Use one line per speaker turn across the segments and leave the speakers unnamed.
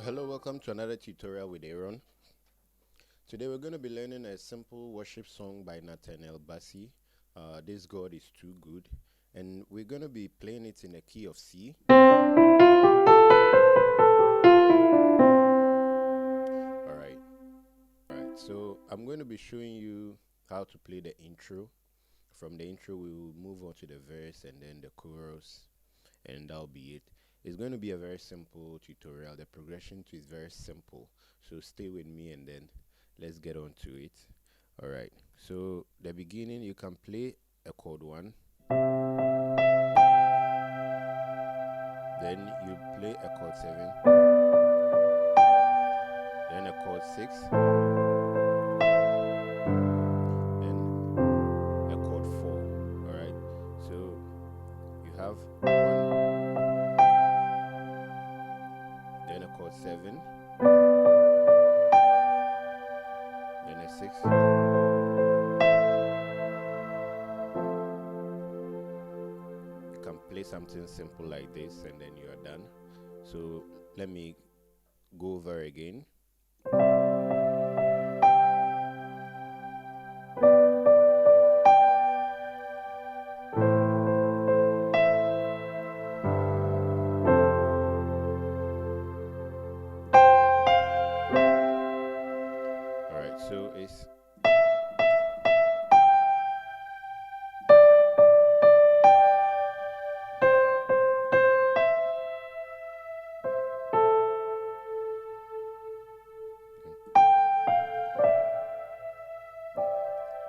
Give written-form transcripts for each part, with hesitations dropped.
Hello, welcome to another tutorial with Aaron. Today we're going to be learning a simple worship song by Nathaniel Bassey. This God is too good, and we're going to be playing it in the key of C. Alright, so I'm going to be showing you how to play the intro. From the intro we will move on to the verse and then the chorus, and that'll be it. It's going to be a very simple tutorial. The progression to is very simple, so stay with me and then let's get on to it. Alright, so the beginning, you can play a chord 1, then you play a chord 7, then a chord 6, then a chord 4. Alright, so you have 1, then a chord 7, then a 6, you can play something simple like this and then you are done. So let me go over again. Alright, so it's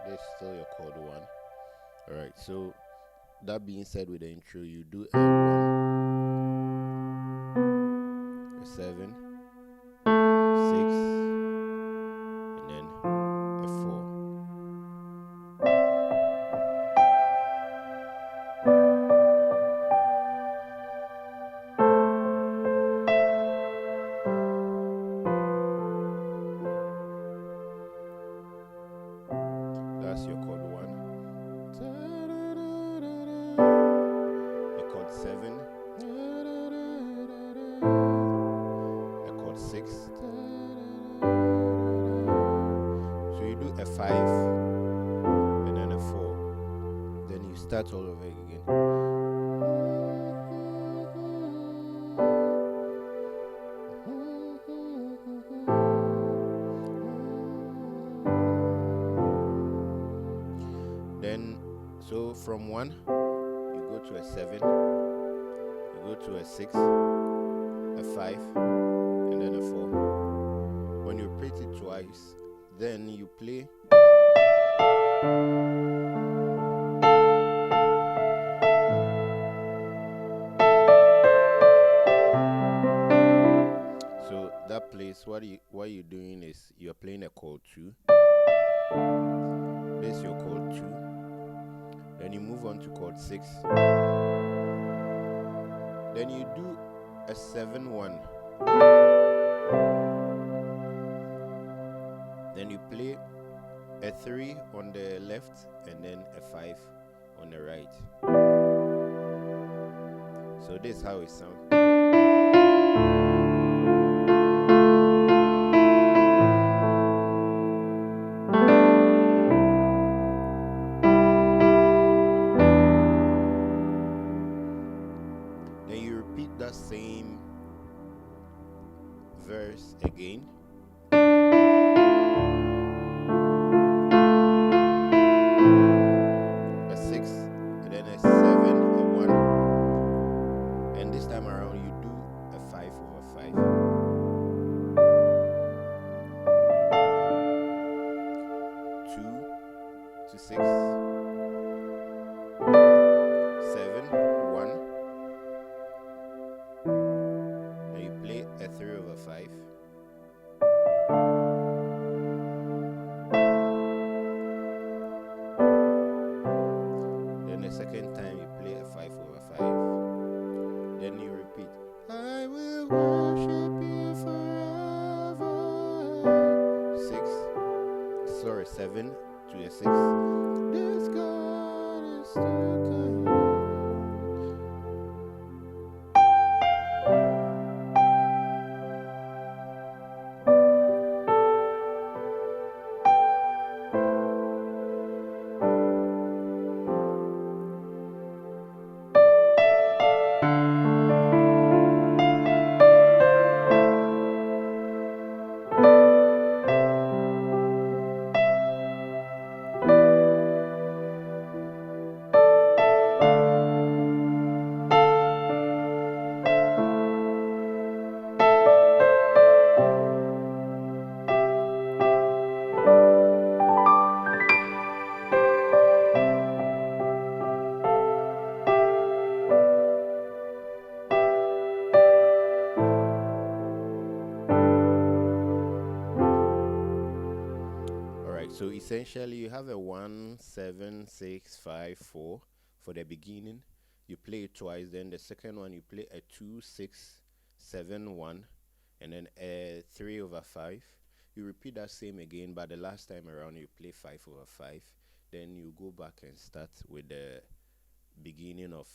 this is still your chord 1. Alright, so that being said, with the intro, you do a 1, a 7, 6, and then a 4. That's your chord 1. A chord 7, a chord 6. So you do a 5 and then a 4. Then you start all over again. Then, so from 1, you go to a 7, you go to a 6, a 5, and then a 4. When you repeat it twice, then you play. So that place, what you're doing is you're playing a chord 2. This is your chord 2. Then you move on to chord 6. Then you do a 7-1. Then you play a 3 on the left and then a 5 on the right. So this is how it sounds. Then you repeat that same verse again. sorry, 7 to a 6. This God is so kind. Alright, so essentially you have a 1 7 6 5 4 for the beginning. You play it twice, then the second one you play a 2 6 7 1, and then a 3/5. You repeat that same again, but the last time around you play 5/5. Then you go back and start with the beginning of